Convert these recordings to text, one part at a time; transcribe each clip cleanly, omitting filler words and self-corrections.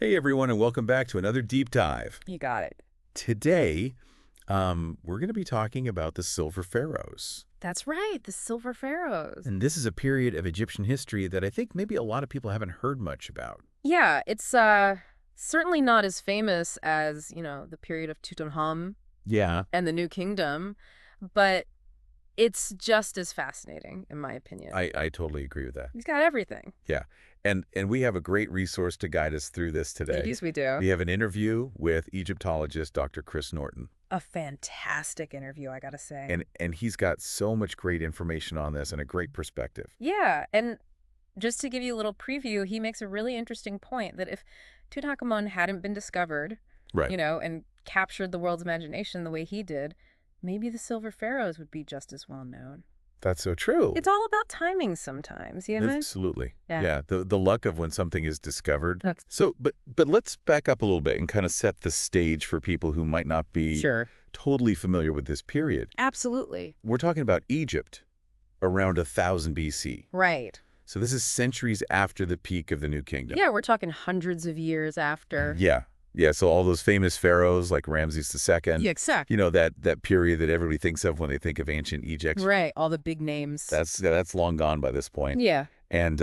Hey everyone, and welcome back to another deep dive. You got it. Today, we're going to be talking about the Silver Pharaohs. That's right, the Silver Pharaohs. And this is a period of Egyptian history that I think maybe a lot of people haven't heard much about. Yeah, it's certainly not as famous as, the period of Tutankhamun Yeah, and the New Kingdom, but it's just as fascinating, in my opinion. I totally agree with that. He's got everything. Yeah, and we have a great resource to guide us through this today. Yes, we do. We have an interview with Egyptologist Dr. Chris Norton. A fantastic interview, I gotta say. And he's got so much great information on this and a great perspective. Yeah, and just to give you a little preview, he makes a really interesting point that if Tutankhamun hadn't been discovered, Right. and captured the world's imagination the way he did, maybe the Silver Pharaohs would be just as well known. That's so true. It's all about timing sometimes, you know? Absolutely. Yeah. The luck of when something is discovered. That's So, but let's back up a little bit and kind of set the stage for people who might not be sure. totally familiar with this period. Absolutely. We're talking about Egypt around 1000 BC. Right. So this is centuries after the peak of the New Kingdom. Yeah, we're talking hundreds of years after. Yeah. Yeah, so all those famous pharaohs like Ramses II. Yeah, exactly. You know, that period that everybody thinks of when they think of ancient Egypt. Right, all the big names. That's long gone by this point. Yeah. And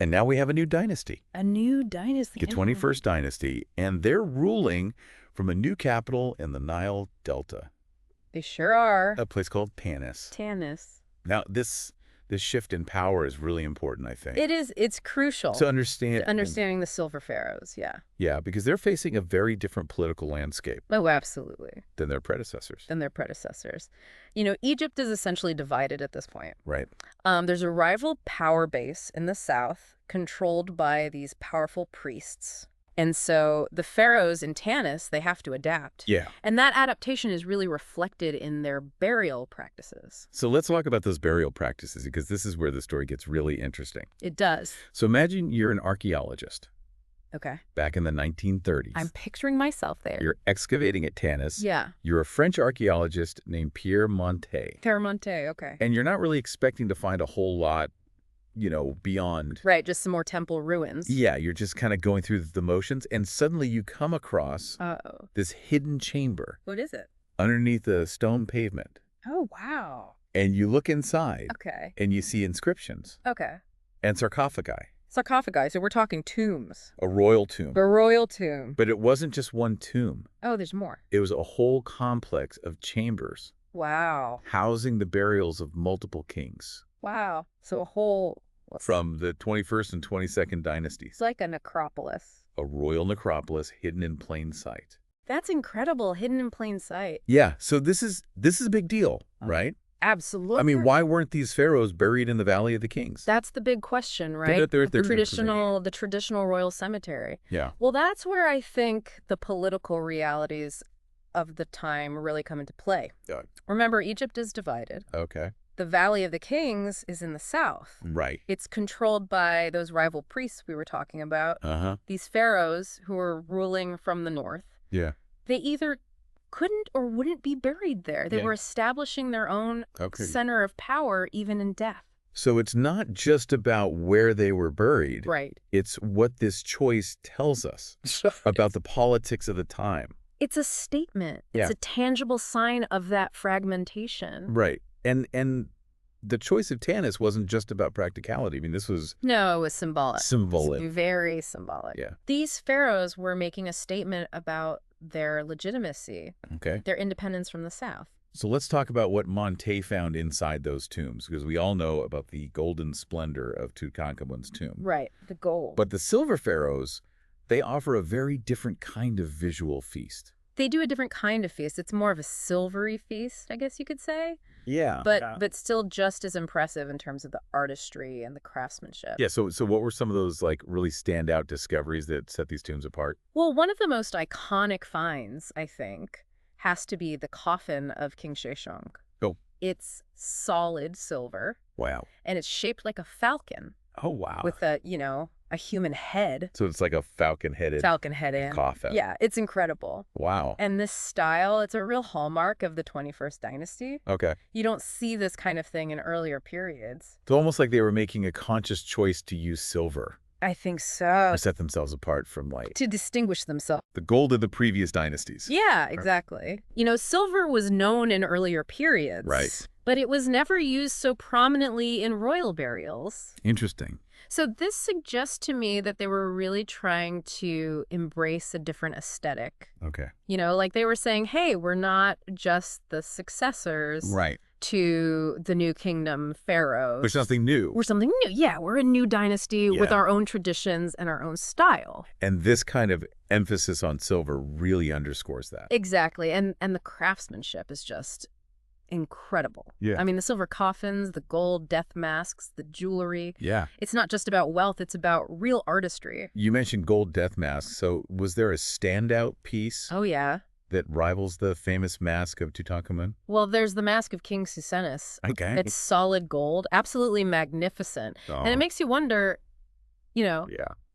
now we have a new dynasty. A new dynasty. The 21st dynasty, and they're ruling from a new capital in the Nile Delta, They sure are. a place called Tanis. Tanis. Now, this shift in power is really important, I think. It is. It's crucial. To understand. Understanding the Silver Pharaohs, yeah. Yeah, because they're facing a very different political landscape Oh, absolutely. than their predecessors. Than their predecessors. Egypt is essentially divided at this point. Right. There's a rival power base in the south controlled by these powerful priests. And so the pharaohs in Tanis, they have to adapt. Yeah. And that adaptation is really reflected in their burial practices. So let's talk about those burial practices, because this is where the story gets really interesting. It does. So imagine you're an archaeologist Okay. back in the 1930s. I'm picturing myself there. You're excavating at Tanis. Yeah. You're a French archaeologist named Pierre Montet. Terramonte, okay. And you're not really expecting to find a whole lot, beyond. Right, just some more temple ruins. Yeah, you're just kind of going through the motions, and suddenly you come across Uh-oh. this hidden chamber What is it? underneath a stone pavement. Oh, wow. And you look inside, Okay. and you see inscriptions Okay. and sarcophagi, Sarcophagi, so we're talking tombs. a royal tomb. A royal tomb. But it wasn't just one tomb. Oh, there's more. It was a whole complex of chambers Wow. housing the burials of multiple kings Wow. So a whole... from the 21st and 22nd dynasties. It's like a necropolis. A royal necropolis hidden in plain sight. That's incredible. Hidden in plain sight. Yeah, so this is a big deal, right? Absolutely. I mean, why weren't these pharaohs buried in the Valley of the Kings? That's the big question, right? They're the traditional royal cemetery. Yeah. Well, that's where I think the political realities of the time really come into play. Remember, Egypt is divided. Okay. The Valley of the Kings is in the south. Right. It's controlled by those rival priests we were talking about. Uh-huh. These pharaohs who are ruling from the north. Yeah. They either couldn't or wouldn't be buried there. They Yeah. were establishing their own Okay. center of power even in death. So it's not just about where they were buried. Right. It's what this choice tells us about the politics of the time. It's a statement. Yeah. It's a tangible sign of that fragmentation. Right. And the choice of Tanis wasn't just about practicality. I mean, this was No, it was symbolic. symbolic. Very symbolic. Yeah. These pharaohs were making a statement about their legitimacy, Okay. their independence from the south. So let's talk about what Montet found inside those tombs, because we all know about the golden splendor of Tutankhamun's tomb. Right. The gold. But the Silver Pharaohs, they offer a very different kind of visual feast. They do a different kind of feast. It's more of a silvery feast, I guess you could say. Yeah. But still just as impressive in terms of the artistry and the craftsmanship. Yeah, so what were some of those like really standout discoveries that set these tombs apart? Well, one of the most iconic finds, I think, has to be the coffin of King Sheshonq. Oh. It's solid silver, Wow. and it's shaped like a falcon Oh, wow. with a human head. So it's like a falcon-headed In. coffin. Yeah, it's incredible. Wow. And this style, it's a real hallmark of the 21st dynasty. Okay. You don't see this kind of thing in earlier periods. It's almost like they were making a conscious choice to use silver. I think so. Or set themselves apart from, like, To distinguish themselves. the gold of the previous dynasties. Yeah, exactly. Silver was known in earlier periods. Right. But it was never used so prominently in royal burials. Interesting. So this suggests to me that they were really trying to embrace a different aesthetic. Okay. Like they were saying, hey, we're not just the successors Right. to the new kingdom pharaohs. There's something new. We're something new. Yeah, we're a new dynasty with Yeah. our own traditions and our own style. And this kind of emphasis on silver really underscores that. Exactly. And the craftsmanship is just incredible. Yeah. I mean, the silver coffins, the gold death masks, the jewelry. Yeah. It's not just about wealth, it's about real artistry. You mentioned gold death masks. So was there a standout piece Oh, yeah. that rivals the famous mask of Tutankhamun? Well, there's the mask of King Susenus. Okay. It's solid gold, absolutely magnificent. And it makes you wonder, Yeah.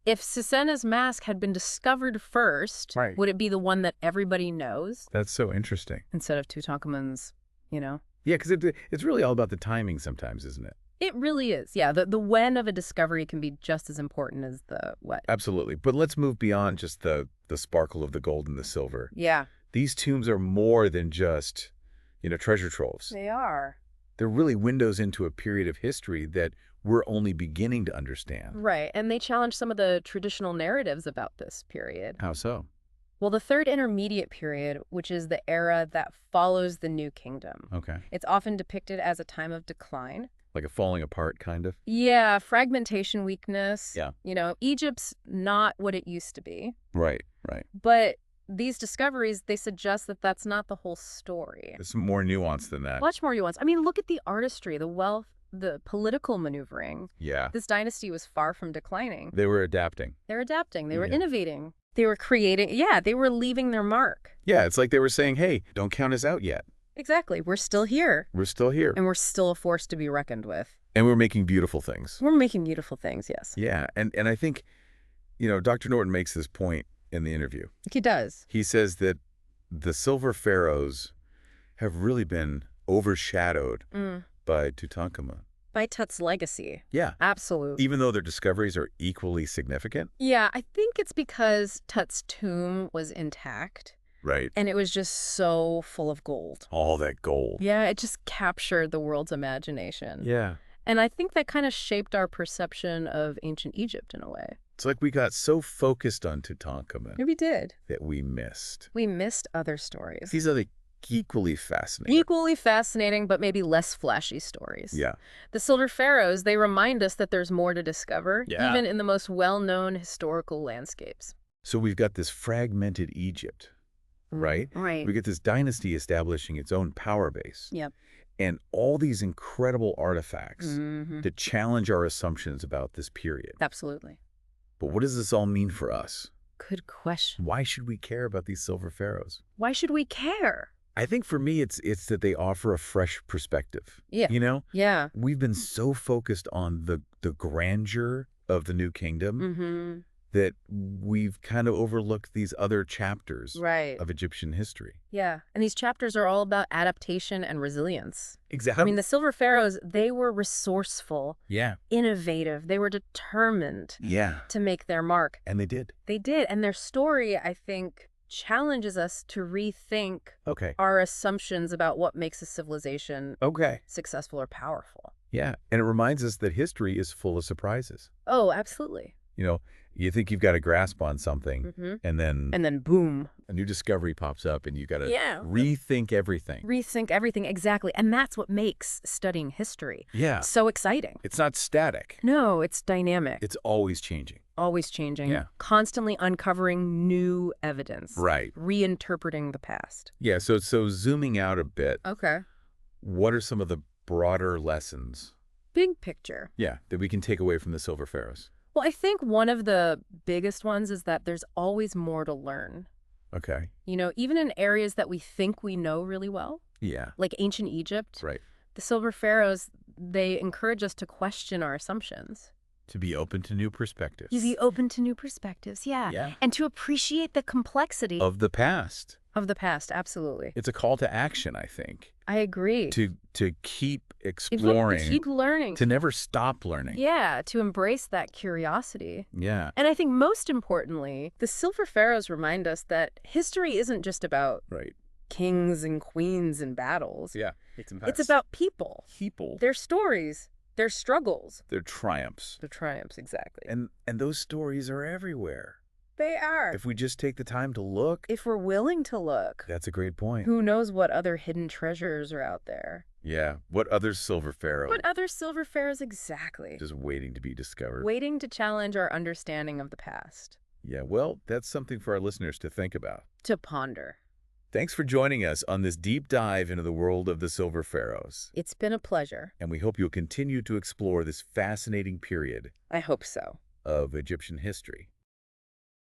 if Susenna's mask had been discovered first, Right. would it be the one that everybody knows That's so interesting. instead of Tutankhamun's, Yeah, because it's really all about the timing sometimes, isn't it? It really is. Yeah, the when of a discovery can be just as important as the what. Absolutely. But let's move beyond just the sparkle of the gold and the silver. Yeah. These tombs are more than just, treasure troves. They are. They're really windows into a period of history that we're only beginning to understand. Right, and they challenge some of the traditional narratives about this period. How so? Well, the third intermediate period, which is the era that follows the New Kingdom, Okay. it's often depicted as a time of decline. Like a falling apart, kind of? Yeah, fragmentation, weakness. Yeah. Egypt's not what it used to be. Right, right. But these discoveries, they suggest that that's not the whole story. There's more nuance than that. Much more nuance. I mean, look at the artistry, the wealth, the political maneuvering. Yeah. This dynasty was far from declining. They were adapting. They're adapting. They were Yeah. innovating. They were creating. Yeah, they were leaving their mark. Yeah, it's like they were saying, hey, don't count us out yet. Exactly. We're still here. We're still here. And we're still a force to be reckoned with. And we're making beautiful things. We're making beautiful things, yes. Yeah, and I think, Dr. Norton makes this point in the interview. He does. He says that the silver pharaohs have really been overshadowed by Tutankhamun. By Tut's legacy. Yeah. Absolutely. Even though their discoveries are equally significant. Yeah, I think it's because Tut's tomb was intact. Right. And it was just so full of gold. All that gold. Yeah, it just captured the world's imagination. Yeah. And I think that kind of shaped our perception of ancient Egypt in a way. It's like we got so focused on Tutankhamun Maybe did. that we missed. We missed other stories. These are the equally fascinating. Equally fascinating, but maybe less flashy stories. Yeah. The Silver Pharaohs, they remind us that there's more to discover, Yeah. even in the most well-known historical landscapes. So we've got this fragmented Egypt, right? Right. We get this dynasty establishing its own power base. Yep. And all these incredible artifacts Mm-hmm. to challenge our assumptions about this period. Absolutely. But what does this all mean for us? Good question. Why should we care about these silver pharaohs? Why should we care? I think for me, it's that they offer a fresh perspective. Yeah. Yeah. We've been so focused on the grandeur of the New Kingdom Mm-hmm. that we've kind of overlooked these other chapters Right. of Egyptian history. Yeah. And these chapters are all about adaptation and resilience. Exactly. I mean, the Silver Pharaohs, they were resourceful, Yeah. innovative. They were determined Yeah. to make their mark. And they did. They did. And their story, I think, challenges us to rethink Okay. our assumptions about what makes a civilization Okay. successful or powerful. Yeah. And it reminds us that history is full of surprises. Oh, absolutely. You think you've got a grasp on something, Mm-hmm. and then And then boom. a new discovery pops up, and you got to Yeah. rethink everything. Rethink everything. Exactly. And that's what makes studying history Yeah. so exciting. It's not static. No, it's dynamic. It's always changing. Always changing. Yeah. Constantly uncovering new evidence. Right. Reinterpreting the past. Yeah. So zooming out a bit, Okay. what are some of the broader lessons, Big picture. that we can take away from the Silver Pharaohs? Well, I think one of the biggest ones is that there's always more to learn. Okay. Even in areas that we think we know really well, Yeah. like ancient Egypt, Right. the Silver Pharaohs, they encourage us to question our assumptions. To be open to new perspectives. You be open to new perspectives, yeah. Yeah. And to appreciate the complexity Of the past. of the past, absolutely. It's a call to action, I think. I agree. To keep To exploring, keep learning. to never stop learning. Yeah, to embrace that curiosity. Yeah. And I think most importantly, the Silver Pharaohs remind us that history isn't just about Right. kings and queens and battles. Yeah. It's about people, people, their stories, their struggles, their triumphs. their triumphs, exactly. And those stories are everywhere. They are. If we just take the time to look. If we're willing to look. That's a great point. Who knows what other hidden treasures are out there? Yeah. What other silver pharaoh? What other silver pharaohs exactly? Just waiting to be discovered. Waiting to challenge our understanding of the past. Yeah, well, that's something for our listeners to think about. To ponder. Thanks for joining us on this deep dive into the world of the Silver Pharaohs. It's been a pleasure. And we hope you'll continue to explore this fascinating period I hope so. of Egyptian history.